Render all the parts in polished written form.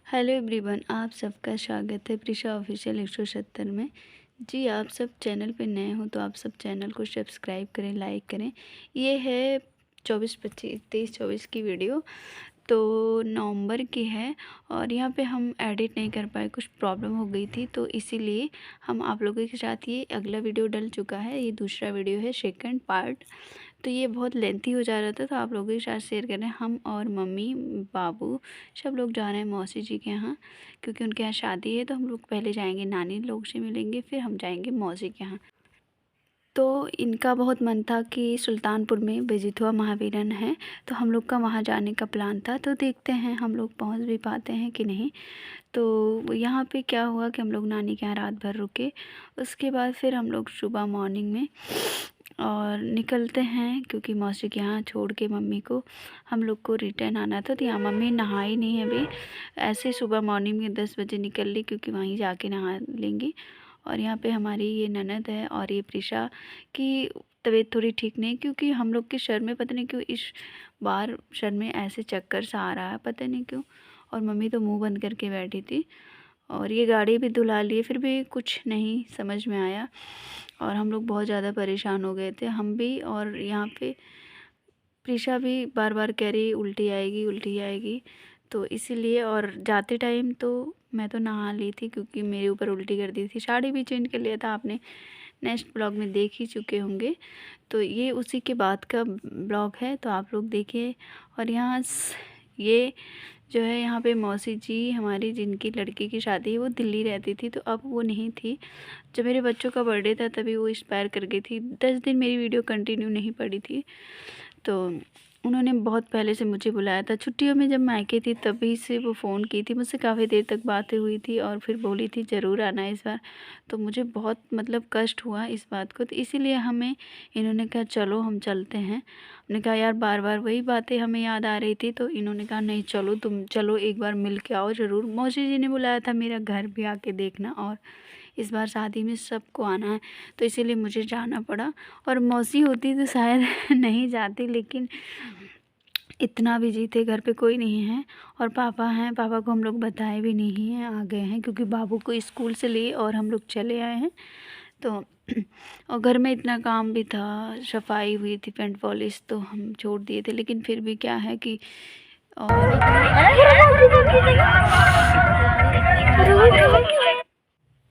Hello everyone, आप सबका स्वागत है प्रिशा ऑफिशियल 170 में। जी, आप सब चैनल पे नए हो तो आप सब चैनल को सब्सक्राइब करें, लाइक करें। ये है 23-24 की वीडियो, तो नवंबर की है और यहाँ पे हम एडिट नहीं कर पाए, कुछ प्रॉब्लम हो गई थी, तो इसीलिए हम आप लोगों के साथ ये अगला वीडियो डल चुका है। ये दूसरा वीडियो है, सेकंड पार्ट। तो ये बहुत लेंथी हो जा रहा था, तो आप लोगों के साथ शेयर कर रहे हैं। हम और मम्मी, बाबू सब लोग जा रहे हैं मौसी जी के यहाँ, क्योंकि उनके यहाँ शादी है। तो हम लोग पहले जाएंगे नानी लोग से मिलेंगे, फिर हम जाएंगे मौसी के यहाँ। तो इनका बहुत मन था कि सुल्तानपुर में बेजिथुआ महावीरन है, तो हम लोग का वहाँ जाने का प्लान था। तो देखते हैं हम लोग पहुँच भी पाते हैं कि नहीं। तो यहाँ पे क्या हुआ कि हम लोग नानी के यहाँ रात भर रुके। उसके बाद फिर हम लोग सुबह मॉर्निंग में और निकलते हैं, क्योंकि मौसी के यहाँ छोड़ के मम्मी को हम लोग को रिटर्न आना था। तो यहाँ मम्मी नहाई नहीं है अभी, ऐसे सुबह मॉर्निंग में 10 बजे निकल ली, क्योंकि वहीं जाके नहा लेंगी। और यहाँ पे हमारी ये ननद है और ये प्रिशा की तबीयत थोड़ी ठीक नहीं, क्योंकि हम लोग के सर में पता नहीं क्यों इस बार सर में ऐसे चक्कर सा आ रहा है, पता नहीं क्यों। और मम्मी तो मुंह बंद करके बैठी थी। और ये गाड़ी भी धुला लिए, फिर भी कुछ नहीं समझ में आया और हम लोग बहुत ज़्यादा परेशान हो गए थे, हम भी। और यहाँ पे प्रिशा भी बार बार कह रही उल्टी आएगी उल्टी आएगी, तो इसीलिए। और जाते टाइम तो मैं तो नहा ली थी, क्योंकि मेरे ऊपर उल्टी कर दी थी। साड़ी भी चेंज कर लिया था, आपने नेक्स्ट ब्लॉग में देख ही चुके होंगे। तो ये उसी के बाद का ब्लॉग है, तो आप लोग देखिए। और यहाँ ये जो है, यहाँ पे मौसी जी हमारी, जिनकी लड़की की शादी है, वो दिल्ली रहती थी, तो अब वो नहीं थी। जब मेरे बच्चों का बर्थडे था तभी वो एक्सपायर कर गई थी। 10 दिन मेरी वीडियो कंटिन्यू नहीं पड़ी थी। तो उन्होंने बहुत पहले से मुझे बुलाया था छुट्टियों में, जब मायके थी तभी से वो फ़ोन की थी मुझसे, काफ़ी देर तक बातें हुई थी और फिर बोली थी ज़रूर आना इस बार। तो मुझे बहुत मतलब कष्ट हुआ इस बात को, तो इसीलिए हमें इन्होंने कहा चलो हम चलते हैं। हमने कहा यार बार बार वही बातें हमें याद आ रही थी, तो इन्होंने कहा नहीं चलो, तुम चलो एक बार मिल के आओ ज़रूर। मौसी जी ने बुलाया था मेरा घर भी आके देखना, और इस बार शादी में सबको आना है, तो इसीलिए मुझे जाना पड़ा। और मौसी होती तो शायद नहीं जाती, लेकिन इतना बिजी थे, घर पे कोई नहीं है। और पापा हैं, पापा को हम लोग बताए भी नहीं हैं, आ गए हैं, क्योंकि बाबू को स्कूल से लिए और हम लोग चले आए हैं। तो और घर में इतना काम भी था, सफाई हुई थी, पेंट पॉलिश तो हम छोड़ दिए थे, लेकिन फिर भी क्या है कि और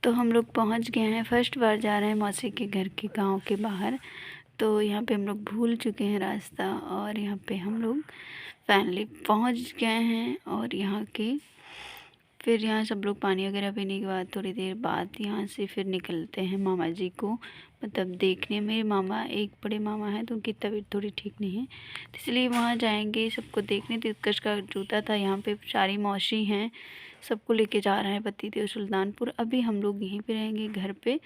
तो हम लोग पहुंच गए हैं। फर्स्ट बार जा रहे हैं मौसी के घर के गांव के बाहर। तो यहाँ पे हम लोग भूल चुके हैं रास्ता, और यहाँ पे हम लोग फाइनली पहुँच गए हैं। और यहाँ के फिर यहाँ सब लोग पानी वगैरह पीने के बाद थोड़ी देर बाद यहाँ से फिर निकलते हैं मामा जी को मतलब देखने। मेरे मामा, एक बड़े मामा हैं, तो उनकी तबीयत थोड़ी ठीक नहीं है, तो इसलिए वहाँ जाएंगे सबको देखने। तो उत्कर्ष का जूता था, यहाँ पे सारी मौसी हैं, सबको लेके जा रहे हैं पतिदेव सुल्तानपुर। अभी हम लोग यहीं पे रहेंगे घर पे,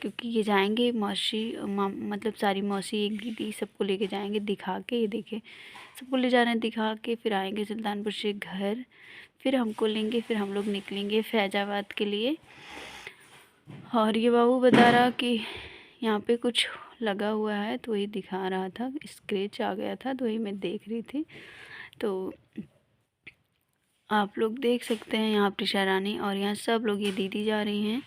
क्योंकि ये जाएंगे मौसी मतलब सारी मौसी, एक दीदी, सबको लेके जाएंगे दिखा के। ये देखे सबको ले जा रहे हैं दिखा के, फिर आएंगे सुल्तानपुर से घर, फिर हमको लेंगे, फिर हम लोग निकलेंगे फैजाबाद के लिए। और ये बाबू बता रहा कि यहाँ पे कुछ लगा हुआ है, तो वही दिखा रहा था, स्क्रैच आ गया था, तो वही मैं देख रही थी। तो आप लोग देख सकते हैं यहाँ प्रिशा रानी, और यहाँ सब लोग, ये दीदी जा रही हैं।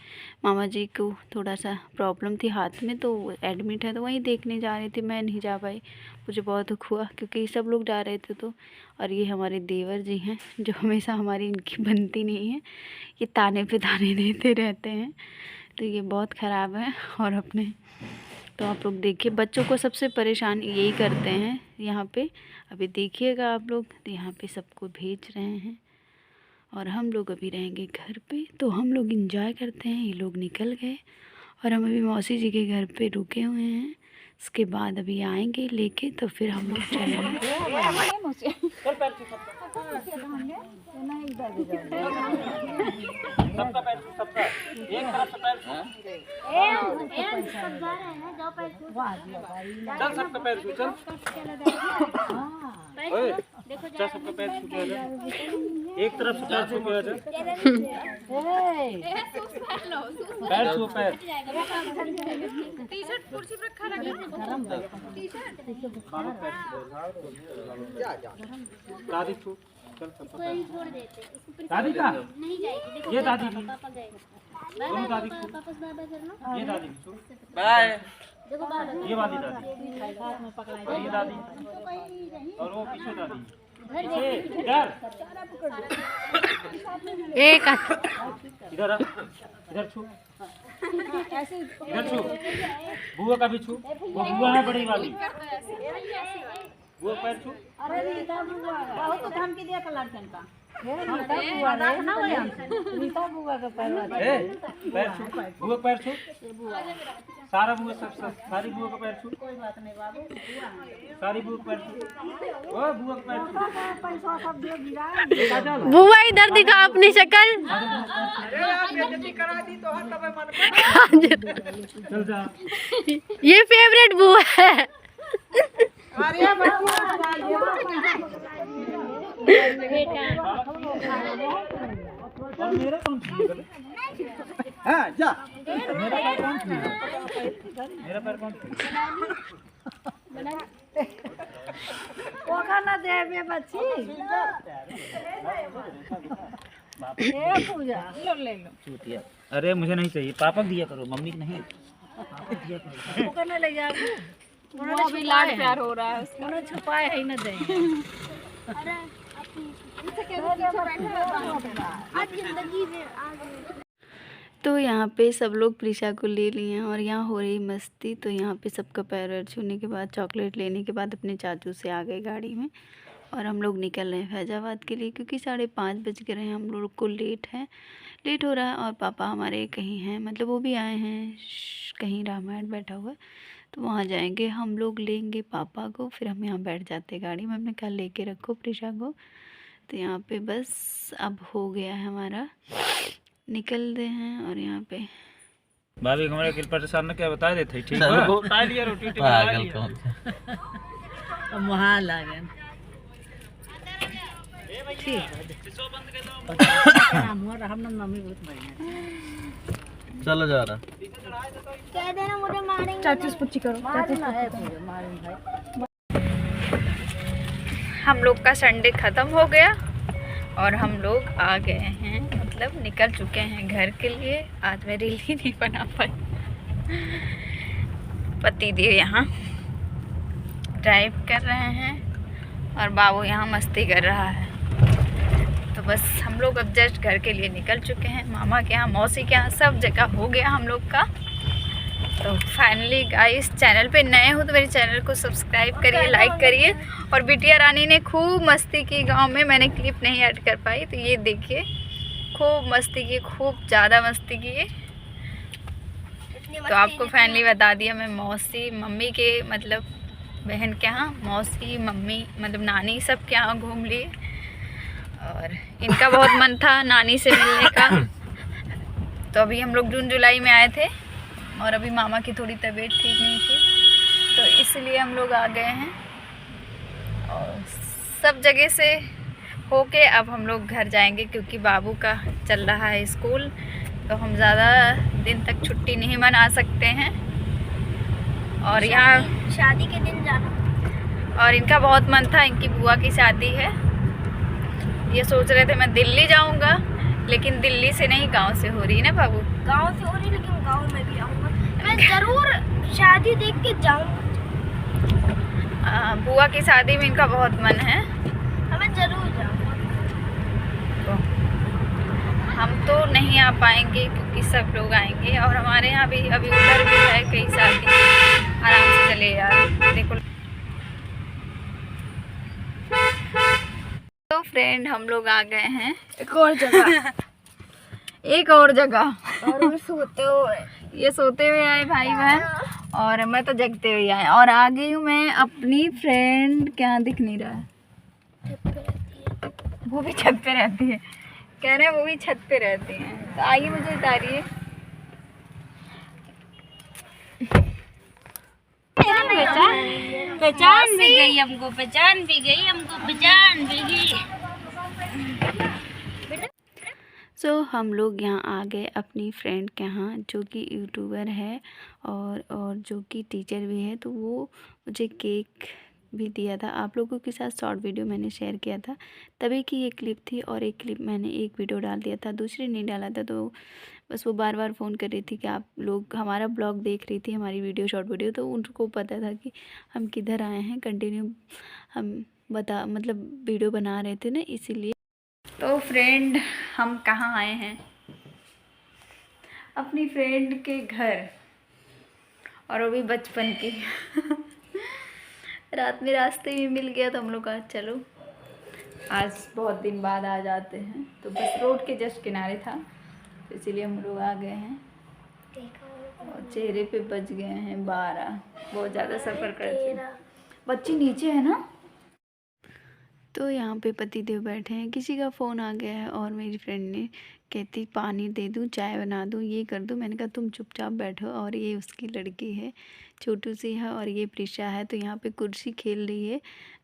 मामा जी को थोड़ा सा प्रॉब्लम थी हाथ में, तो वो एडमिट है, तो वहीं देखने जा रही थी। मैं नहीं जा पाई, मुझे बहुत दुख हुआ, क्योंकि सब लोग जा रहे थे। तो और ये हमारे देवर जी हैं, जो हमेशा हमारी इनकी बनती नहीं है, ये ताने पे ताने देते रहते हैं, तो ये बहुत ख़राब है। और अपने तो आप लोग देखिए, बच्चों को सबसे परेशान यही करते हैं यहाँ पे। अभी देखिएगा आप लोग, तो यहाँ पे सबको भेज रहे हैं और हम लोग अभी रहेंगे घर पे। तो हम लोग इंजॉय करते हैं, ये लोग निकल गए और हम अभी मौसी जी के घर पे रुके हुए हैं। उसके बाद अभी आएंगे लेके, तो फिर हम लोग चलेंगे। चल सबका पैर छू के एक तरफ से पैर छू के आ जा। पैर छू पैर। टी-शर्ट कुर्सी पे रखा टी-शर्ट दादी छू। छोड़ देते दादी का नहीं जाएगी। देखो ये दादी की पापा गए दोनों दादी वापस बाय बाय करना। ये दादी बाय देखो बाय ये वाली दादी हाथ में पकड़ाई ये दादी और वो पीछे दादी इधर एक इधर इधर छू इधर छू बुआ का भी छू वो बुआ है बड़ी वाली बुआ पैर छू। अरे रीता बुआ बहुत तो धमकी दिया था लड़कन का हम तब बुआ ना हो रीता बुआ का पैर छू बुआ पैर छू सारा बुआ सब सारी बुआ का पैर छू। कोई बात नहीं बाबू सारी बुआ का पैर छू ओ बुआ का पैर छू पैसा सब दे गिरा बुआ इधर दिखा अपनी शक्ल। चल जा ये फेवरेट बुआ है। और मेरा कौन छू हाँ जा मेरा पैर कौन छू मेरा पैर कौन छू वो खाना दे बे बच्ची ये पूजा ले लो चूतिया। अरे मुझे नहीं चाहिए पापा दिया करो मम्मी नहीं पापा दिया करो वो करने ले जा वो भी लाड प्यार हो रहा है उन्होंने छुपाए है ना दे अरे आज जिंदगी में तो यहाँ पे सब लोग प्रिशा को ले लिए हैं और यहाँ हो रही मस्ती। तो यहाँ पे सबका पैर वैर छूने के बाद चॉकलेट लेने के बाद अपने चाचू से आ गए गाड़ी में और हम लोग निकल रहे हैं फैजाबाद के लिए क्योंकि 5:30 बज गए हैं। हम लोग को लेट हो रहा है और पापा हमारे कहीं हैं मतलब वो भी आए हैं कहीं रामायण बैठा हुआ है तो वहाँ जाएंगे। हम लोग लेंगे पापा को फिर हम यहाँ बैठ जाते गाड़ी में। हमने कहा लेके रखो प्रिशा को। तो यहाँ पे बस अब हो गया है हमारा निकलते हैं और यहाँ पे भाभी हमारे किल पर सामने क्या बता देते ठीक है बता लिया रोटी पागल कौन अब वहां लागे ठीक है हम मम्मी बहुत बढ़िया चलो जा रहा कह देना मुझे मारेंगे। चाचू पुच्ची करो मारना है मारें भाई। हम लोग का संडे ख़त्म हो गया और हम लोग आ गए हैं मतलब निकल चुके हैं घर के लिए। आज मैं रील ही नहीं बना पाई। पति देव यहाँ ड्राइव कर रहे हैं और बाबू यहाँ मस्ती कर रहा है। तो बस हम लोग अब जस्ट घर के लिए निकल चुके हैं। मामा के यहाँ मौसी के यहाँ सब जगह हो गया हम लोग का। तो फाइनली गाइस चैनल पे नए हो तो मेरे चैनल को सब्सक्राइब करिए लाइक करिए। और बिटिया रानी ने खूब मस्ती की गांव में। मैंने क्लिप नहीं ऐड कर पाई तो ये देखिए खूब मस्ती की खूब ज़्यादा मस्ती की। तो आपको फाइनली बता दिया मैं मौसी मम्मी के मतलब बहन के यहाँ मौसी मम्मी मतलब नानी सब के यहाँ घूम लिए। और इनका बहुत मन था नानी से मिलने का। तो अभी हम लोग जून जुलाई में आए थे और अभी मामा की थोड़ी तबीयत ठीक नहीं थी तो इसलिए हम लोग आ गए हैं। और सब जगह से होके अब हम लोग घर जाएंगे क्योंकि बाबू का चल रहा है स्कूल। तो हम ज़्यादा दिन तक छुट्टी नहीं मना सकते हैं। और यहाँ शादी के दिन जाना। और इनका बहुत मन था इनकी बुआ की शादी है। ये सोच रहे थे मैं दिल्ली जाऊँगा लेकिन दिल्ली से नहीं गांव से हो रही है ना बाबू। गांव से हो रही लेकिन गांव में भी आऊंगा मैं जरूर शादी देख के जाऊंगा। बुआ की शादी में इनका बहुत मन है। मैं जरूर जाऊंगा। तो हम तो नहीं आ पाएंगे क्योंकि सब लोग आएंगे और हमारे यहाँ भी अभी उधर भी है कई शादी। आराम से चले यार देखो। तो फ्रेंड हम लोग आ गए हैं एक और जगह एक और जगह और सोते हुए ये सोते हुए आए भाई बहन और मैं तो जगते हुए आए। और आ गई हूँ मैं अपनी फ्रेंड क्या दिख नहीं रहा है वो भी छत पे रहती है कह रहे हैं वो भी छत पे रहती हैं। तो आइए मुझे उतारिए। पहचान भी गई हमको पहचान भी गई हमको पहचान भी गई। हम लोग यहाँ आ गए अपनी फ्रेंड के यहाँ जो कि यूट्यूबर है और जो कि टीचर भी है। तो वो मुझे केक भी दिया था, आप लोगों के साथ शॉर्ट वीडियो मैंने शेयर किया था, तभी की ये क्लिप थी। और एक क्लिप मैंने एक वीडियो डाल दिया था, दूसरी नहीं डाला था। तो बस वो बार बार फ़ोन कर रही थी कि आप लोग हमारा ब्लॉग देख रही थी, हमारी वीडियो शॉर्ट वीडियो, तो उनको पता था कि हम किधर आए हैं। कंटिन्यू हम मतलब वीडियो बना रहे थे ना, इसीलिए। तो फ्रेंड, हम कहाँ आए हैं? अपनी फ्रेंड के घर, और वो भी बचपन की। रात में रास्ते में मिल गया तो हम लोग कहा चलो आज बहुत दिन बाद आ जाते हैं। तो बस रोड के जस्ट किनारे था, तो इसीलिए हम लोग आ गए हैं। और चेहरे पे बज गए हैं 12, बहुत ज़्यादा सफ़र करते हैं। बच्ची नीचे है ना। तो यहाँ पे पतिदेव बैठे हैं, किसी का फ़ोन आ गया है और मेरी फ्रेंड ने कहती पानी दे दूँ, चाय बना दूँ, ये कर दूँ। मैंने कहा तुम चुपचाप बैठो। और ये उसकी लड़की है, छोटू सी है, और ये प्रिशा है। तो यहाँ पे कुर्सी खेल रही है।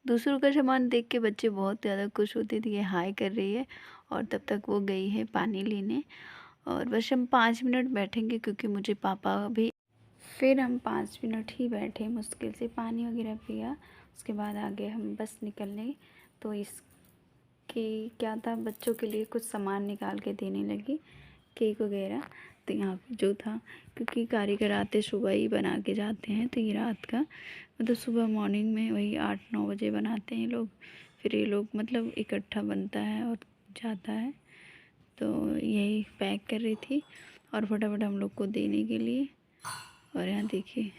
दूसरों का सामान देख के बच्चे बहुत ज़्यादा खुश होते थे। ये हाय कर रही है, और तब तक वो गई है पानी लेने। और बस हम 5 मिनट बैठेंगे क्योंकि मुझे पापा भी। फिर हम 5 मिनट ही बैठे, मुश्किल से पानी वगैरह पिया। उसके बाद आगे हम बस निकलने। तो इसके क्या था, बच्चों के लिए कुछ सामान निकाल के देने लगी, केक वगैरह। तो यहाँ पे जो था, क्योंकि कारीगर आते सुबह ही बना के जाते हैं, तो ये रात का मतलब सुबह मॉर्निंग में वही 8-9 बजे बनाते हैं लोग। फिर ये लोग मतलब इकट्ठा बनता है और जाता है। तो यही पैक कर रही थी और फटाफट हम लोग को देने के लिए। और यहाँ देखिए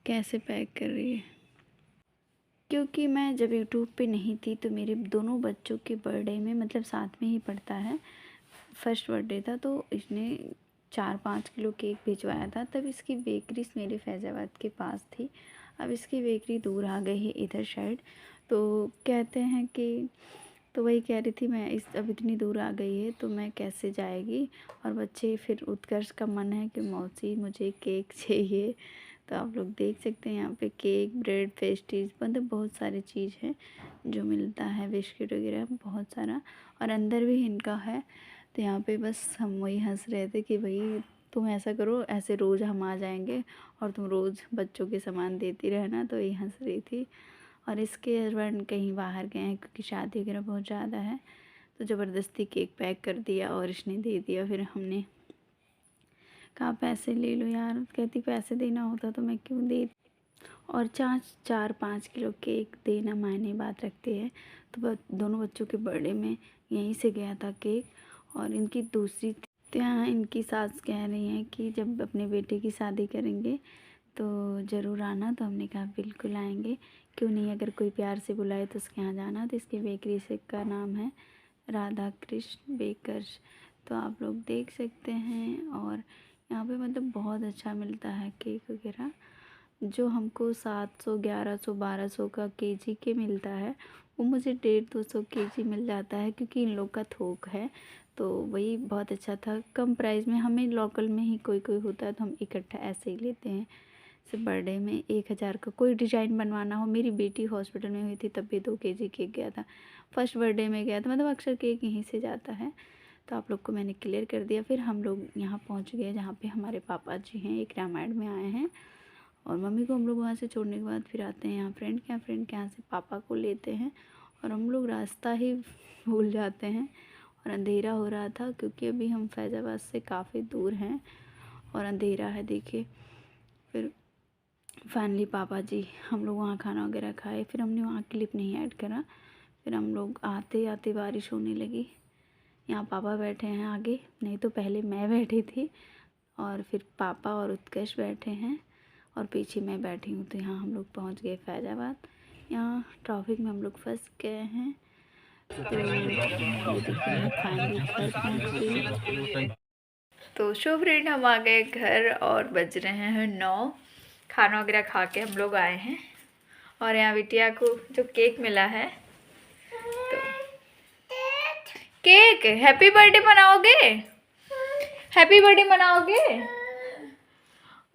कैसे पैक कर रही है। क्योंकि मैं जब यूट्यूब पे नहीं थी तो मेरे दोनों बच्चों के बर्थडे में मतलब साथ में ही पड़ता है, फर्स्ट बर्थडे था, तो इसने 4-5 किलो केक भिजवाया था। तब इसकी बेकरी मेरे फैज़ाबाद के पास थी, अब इसकी बेकरी दूर आ गई है इधर साइड। तो कहते हैं कि, तो वही कह रही थी मैं, अब इतनी दूर आ गई है तो मैं कैसे जाएगी। और बच्चे फिर उत्कर्ष का मन है कि मौसी मुझे केक चाहिए। तो आप लोग देख सकते हैं यहाँ पे केक, ब्रेड, पेस्ट्रीज, मतलब बहुत सारी चीज़ है जो मिलता है, बिस्किट वगैरह बहुत सारा, और अंदर भी इनका है। तो यहाँ पे बस हम वही हंस रहे थे कि भाई तुम ऐसा करो, ऐसे रोज़ हम आ जाएंगे और तुम रोज़ बच्चों के सामान देती रहना। तो यही हंस रही थी। और इसके हस्बैंड कहीं बाहर गए हैं क्योंकि शादी वगैरह बहुत ज़्यादा है, तो ज़बरदस्ती केक पैक कर दिया और इसने दे दिया। फिर हमने कहा पैसे ले लो यार, कहती पैसे देना होता तो मैं क्यों दे। और 4-5 किलो केक देना मायने बात रखती है। तो दोनों बच्चों के बर्थडे में यहीं से गया था केक। और इनकी दूसरी, तो यहाँ इनकी सास कह रही हैं कि जब अपने बेटे की शादी करेंगे तो ज़रूर आना। तो हमने कहा बिल्कुल आएंगे, क्यों नहीं, अगर कोई प्यार से बुलाए तो उसके यहाँ जाना। तो इसकी बेकरी से का नाम है राधा कृष्ण बेकर्स, तो आप लोग देख सकते हैं। और यहाँ पे मतलब बहुत अच्छा मिलता है केक वगैरह, जो हमको 700, 1100, 1200 का केजी के मिलता है, वो मुझे 150-200 केजी मिल जाता है, क्योंकि इन लोग का थोक है। तो वही बहुत अच्छा था, कम प्राइस में। हमें लोकल में ही कोई कोई होता है तो हम इकट्ठा ऐसे ही लेते हैं। सिर्फ बर्थडे में 1000 का कोई डिज़ाइन बनवाना हो, मेरी बेटी हॉस्पिटल में हुई थी तब भी 2 केजी केक गया था, फर्स्ट बर्थडे में गया था, मतलब अक्सर केक यहीं से जाता है। तो आप लोग को मैंने क्लियर कर दिया। फिर हम लोग यहाँ पहुँच गए जहाँ पे हमारे पापा जी हैं, एक रामायण में आए हैं। और मम्मी को हम लोग वहाँ से छोड़ने के बाद फिर आते हैं यहाँ फ्रेंड के यहाँ, फ्रेंड के यहाँ से पापा को लेते हैं। और हम लोग रास्ता ही भूल जाते हैं, और अंधेरा हो रहा था क्योंकि अभी हम फैज़ाबाद से काफ़ी दूर हैं और अंधेरा है देखिए। फिर फाइनली पापा जी, हम लोग वहाँ खाना वगैरह खाए। फिर हमने वहाँ क्लिप नहीं ऐड करा। फिर हम लोग आते आते बारिश होने लगी। यहाँ पापा बैठे हैं आगे, नहीं तो पहले मैं बैठी थी, और फिर पापा और उत्कर्ष बैठे हैं, और पीछे मैं बैठी हूँ। तो यहाँ हम लोग पहुँच गए फैज़ाबाद। यहाँ ट्रैफिक में हम लोग फंस गए हैं। तो फाइनली घर पहुँच गए। तो शो फ्रेंड, हम आ गए घर और बज रहे हैं 9। खाना वगैरह खा के हम लोग आए हैं। और यहाँ बिटिया को जो केक मिला है, तो केक, हैप्पी बर्थडे मनाओगे, हैप्पी बर्थडे मनाओगे।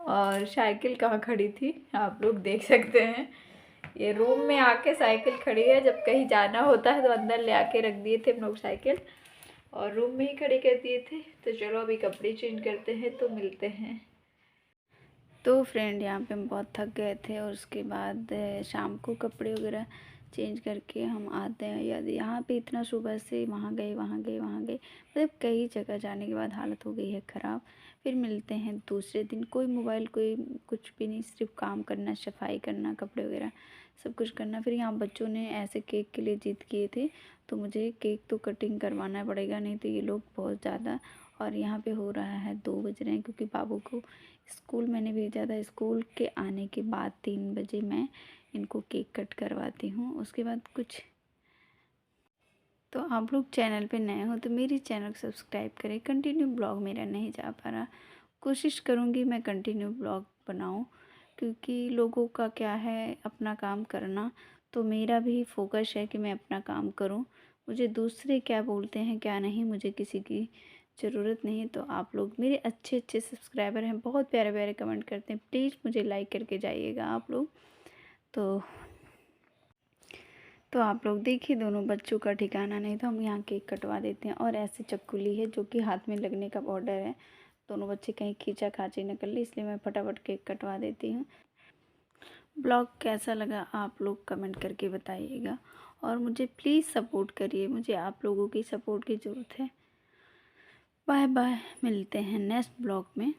और साइकिल कहाँ खड़ी थी आप लोग देख सकते हैं, ये रूम में आके साइकिल खड़ी है। जब कहीं जाना होता है तो अंदर ले आके रख दिए थे हम लोग साइकिल, और रूम में ही खड़ी कर दिए थे। तो चलो अभी कपड़े चेंज करते हैं तो मिलते हैं। तो फ्रेंड यहाँ पे हम बहुत थक गए थे और उसके बाद शाम को कपड़े वगैरह चेंज करके हम आते हैं। याद यहाँ पे इतना सुबह से वहाँ गए वहाँ गए वहाँ गए, मतलब कई जगह जाने के बाद हालत हो गई है ख़राब। फिर मिलते हैं दूसरे दिन। कोई मोबाइल कोई कुछ भी नहीं, सिर्फ काम करना, सफाई करना, कपड़े वगैरह सब कुछ करना। फिर यहाँ बच्चों ने ऐसे केक के लिए ज़िद किए थे, तो मुझे केक तो कटिंग करवाना पड़ेगा, नहीं तो ये लोग बहुत ज़्यादा। और यहाँ पे हो रहा है 2 बज रहे हैं क्योंकि बाबू को स्कूल मैंने भेजा था। स्कूल के आने के बाद 3 बजे मैं इनको केक कट करवाती हूँ। उसके बाद कुछ तो आप लोग चैनल पे नए हो तो मेरी चैनल को सब्सक्राइब करें। कंटिन्यू ब्लॉग मेरा नहीं जा पा रहा, कोशिश करूँगी मैं कंटिन्यू ब्लॉग बनाऊँ, क्योंकि लोगों का क्या है अपना काम करना, तो मेरा भी फोकस है कि मैं अपना काम करूँ। मुझे दूसरे क्या बोलते हैं क्या नहीं, मुझे किसी की ज़रूरत नहीं है। तो आप लोग मेरे अच्छे अच्छे सब्सक्राइबर हैं, बहुत प्यारे प्यारे कमेंट करते हैं, प्लीज़ मुझे लाइक करके जाइएगा आप लोग। तो आप लोग देखिए दोनों बच्चों का ठिकाना नहीं, तो हम यहाँ केक कटवा देते हैं। और ऐसे चक्कू है जो कि हाथ में लगने का बॉर्डर है, दोनों बच्चे कहीं खींचा खाची न कर ले, इसलिए मैं फटाफट केक कटवा देती हूँ। ब्लॉग कैसा लगा आप लोग कमेंट करके बताइएगा और मुझे प्लीज़ सपोर्ट करिए, मुझे आप लोगों की सपोर्ट की ज़रूरत है। बाय बाय, मिलते हैं नेक्स्ट ब्लॉग में।